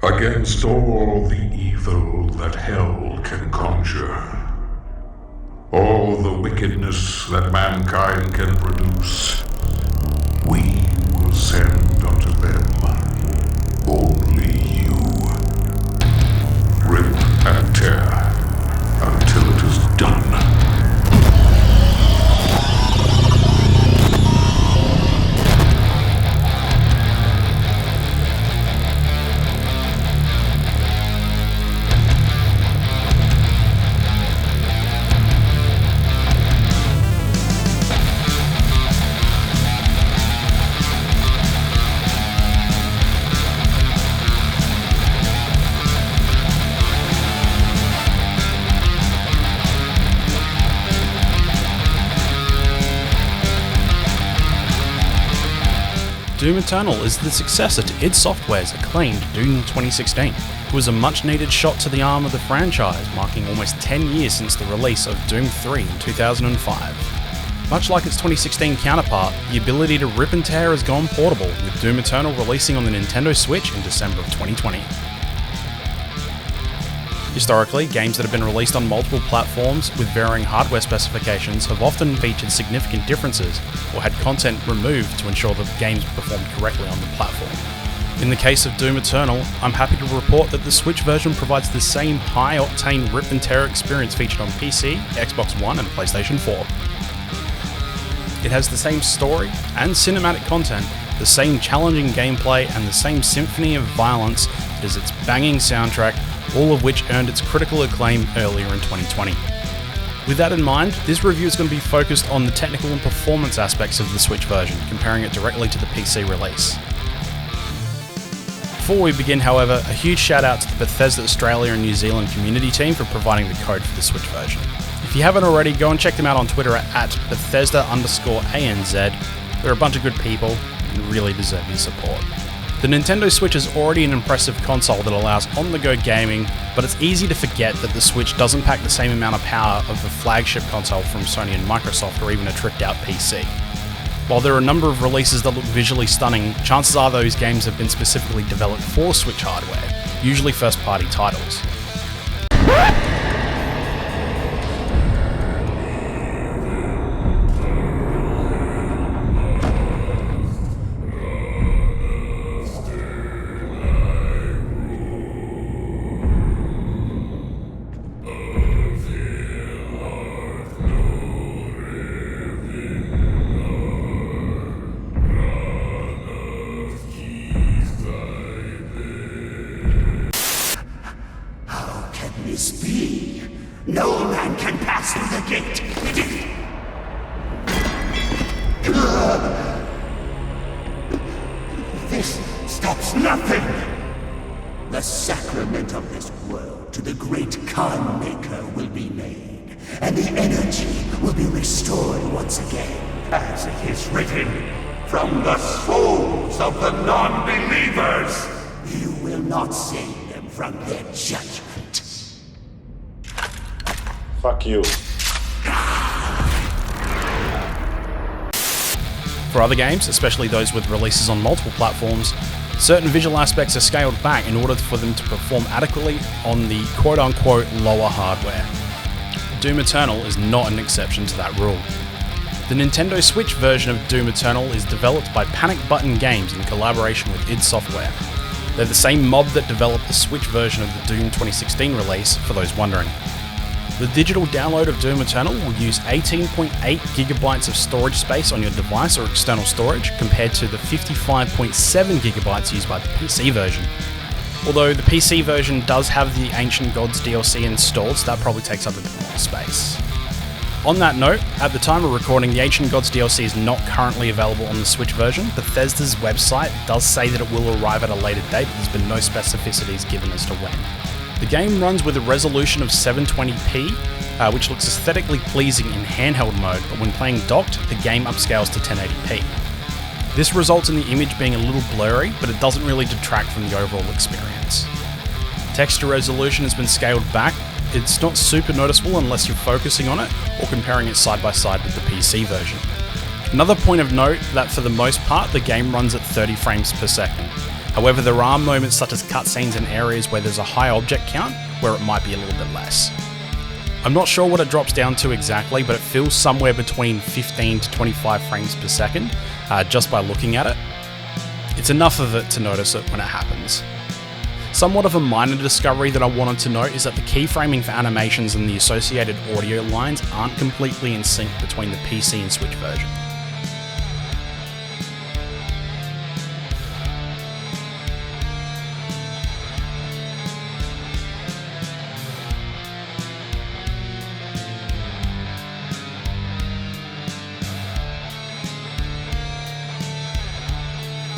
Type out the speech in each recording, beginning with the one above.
Against all the evil that hell can conjure, all the wickedness that mankind can produce, we will send unto them only you. Rip and tear until it is done. Doom Eternal is the successor to id Software's acclaimed Doom 2016. It was a much needed shot to the arm of the franchise, marking almost 10 years since the release of Doom 3 in 2005. Much like its 2016 counterpart, the ability to rip and tear has gone portable, with Doom Eternal releasing on the Nintendo Switch in December of 2020. Historically, games that have been released on multiple platforms with varying hardware specifications have often featured significant differences or had content removed to ensure that games performed correctly on the platform. In the case of Doom Eternal, I'm happy to report that the Switch version provides the same high-octane rip and tear experience featured on PC, Xbox One and PlayStation 4. It has the same story and cinematic content, the same challenging gameplay and the same symphony of violence that is its banging soundtrack, all of which earned its critical acclaim earlier in 2020. With that in mind, this review is going to be focused on the technical and performance aspects of the Switch version, comparing it directly to the PC release. Before we begin, however, a huge shout out to the Bethesda Australia and New Zealand community team for providing the code for the Switch version. If you haven't already, go and check them out on Twitter at Bethesda_ANZ. They're a bunch of good people and really deserve your support. The Nintendo Switch is already an impressive console that allows on-the-go gaming, but it's easy to forget that the Switch doesn't pack the same amount of power of a flagship console from Sony and Microsoft or even a tricked-out PC. While there are a number of releases that look visually stunning, chances are those games have been specifically developed for Switch hardware, usually first-party titles. This be? No man can pass through the gate. This stops nothing. The sacrament of this world to the great Khan Maker will be made, and the energy will be restored once again, as it is written, from the souls of the non-believers. You will not save them from their judgment. Fuck you. For other games, especially those with releases on multiple platforms, certain visual aspects are scaled back in order for them to perform adequately on the quote-unquote lower hardware. Doom Eternal is not an exception to that rule. The Nintendo Switch version of Doom Eternal is developed by panicbutton Games in collaboration with id Software. They're the same mob that developed the Switch version of the Doom 2016 release, for those wondering. The digital download of Doom Eternal will use 18.8 gigabytes of storage space on your device or external storage, compared to the 55.7 gigabytes used by the PC version. Although the PC version does have the Ancient Gods DLC installed, so that probably takes up a bit more space. On that note, at the time of recording, the Ancient Gods DLC is not currently available on the Switch version. Bethesda's website does say that it will arrive at a later date, but there's been no specificities given as to when. The game runs with a resolution of 720p, which looks aesthetically pleasing in handheld mode, but when playing docked, the game upscales to 1080p. This results in the image being a little blurry, but it doesn't really detract from the overall experience. Texture resolution has been scaled back. It's not super noticeable unless you're focusing on it or comparing it side by side with the PC version. Another point of note that for the most part the game runs at 30 frames per second. However, there are moments such as cutscenes and areas where there's a high object count where it might be a little bit less. I'm not sure what it drops down to exactly, but it feels somewhere between 15 to 25 frames per second, just by looking at it. It's enough of it to notice it when it happens. Somewhat of a minor discovery that I wanted to note is that the keyframing for animations and the associated audio lines aren't completely in sync between the PC and Switch version.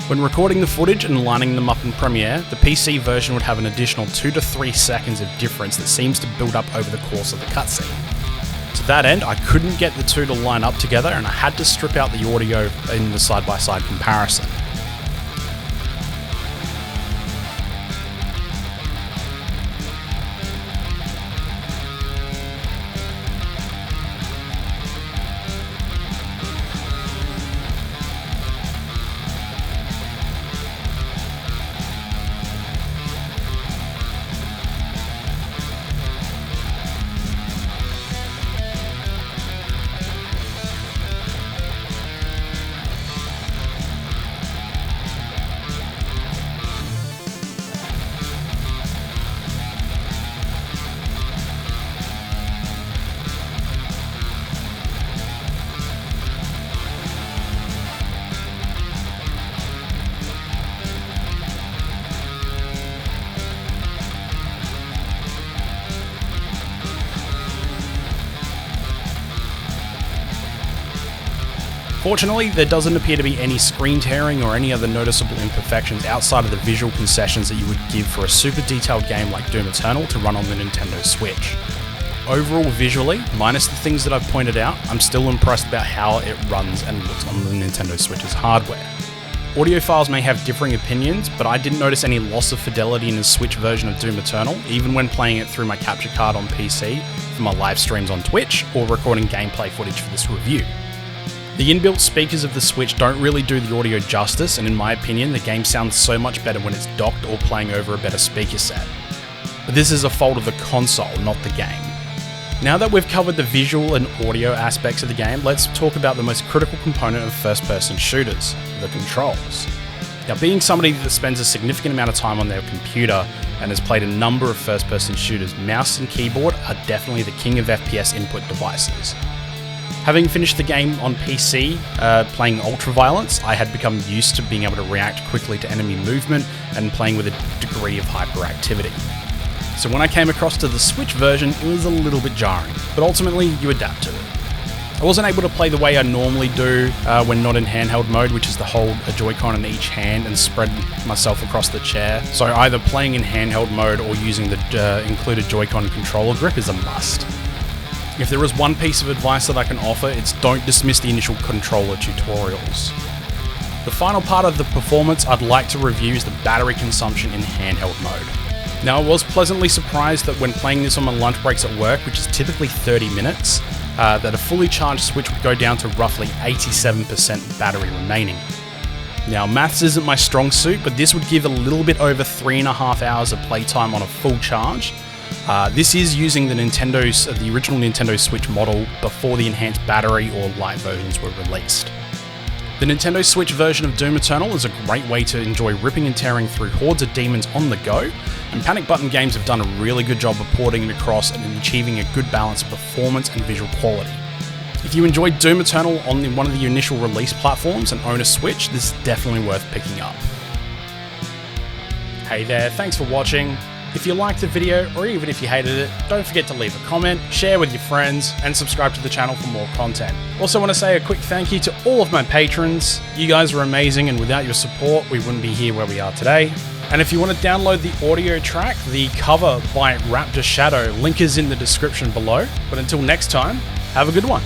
When recording the footage and lining them up in Premiere, the PC version would have an additional 2 to 3 seconds of difference that seems to build up over the course of the cutscene. To that end, I couldn't get the two to line up together and I had to strip out the audio in the side-by-side comparison. Fortunately, there doesn't appear to be any screen tearing or any other noticeable imperfections outside of the visual concessions that you would give for a super detailed game like Doom Eternal to run on the Nintendo Switch. Overall, visually, minus the things that I've pointed out, I'm still impressed about how it runs and looks on the Nintendo Switch's hardware. Audiophiles may have differing opinions, but I didn't notice any loss of fidelity in the Switch version of Doom Eternal, even when playing it through my capture card on PC for my live streams on Twitch or recording gameplay footage for this review. The inbuilt speakers of the Switch don't really do the audio justice, and in my opinion, the game sounds so much better when it's docked or playing over a better speaker set. But this is a fault of the console, not the game. Now that we've covered the visual and audio aspects of the game, let's talk about the most critical component of first-person shooters, the controls. Now, being somebody that spends a significant amount of time on their computer and has played a number of first-person shooters, mouse and keyboard are definitely the king of FPS input devices. Having finished the game on PC, playing Ultraviolence, I had become used to being able to react quickly to enemy movement and playing with a degree of hyperactivity. So when I came across to the Switch version, it was a little bit jarring, but ultimately you adapt to it. I wasn't able to play the way I normally do when not in handheld mode, which is to hold a Joy-Con in each hand and spread myself across the chair. So either playing in handheld mode or using the included Joy-Con controller grip is a must. If there is one piece of advice that I can offer, it's don't dismiss the initial controller tutorials. The final part of the performance I'd like to review is the battery consumption in handheld mode. Now, I was pleasantly surprised that when playing this on my lunch breaks at work, which is typically 30 minutes, that a fully charged Switch would go down to roughly 87% battery remaining. Now, maths isn't my strong suit, but this would give a little bit over 3.5 hours of playtime on a full charge. This is using the original Nintendo Switch model before the enhanced battery or light versions were released. The Nintendo Switch version of Doom Eternal is a great way to enjoy ripping and tearing through hordes of demons on the go, and panicbutton games have done a really good job of porting it across and achieving a good balance of performance and visual quality. If you enjoyed Doom Eternal on one of the initial release platforms and own a Switch, this is definitely worth picking up. Hey there, thanks for watching. If you liked the video, or even if you hated it, don't forget to leave a comment, share with your friends, and subscribe to the channel for more content. Also want to say a quick thank you to all of my patrons. You guys are amazing, and without your support, we wouldn't be here where we are today. And if you want to download the audio track, the cover by Raptor Shadow, link is in the description below. But until next time, have a good one.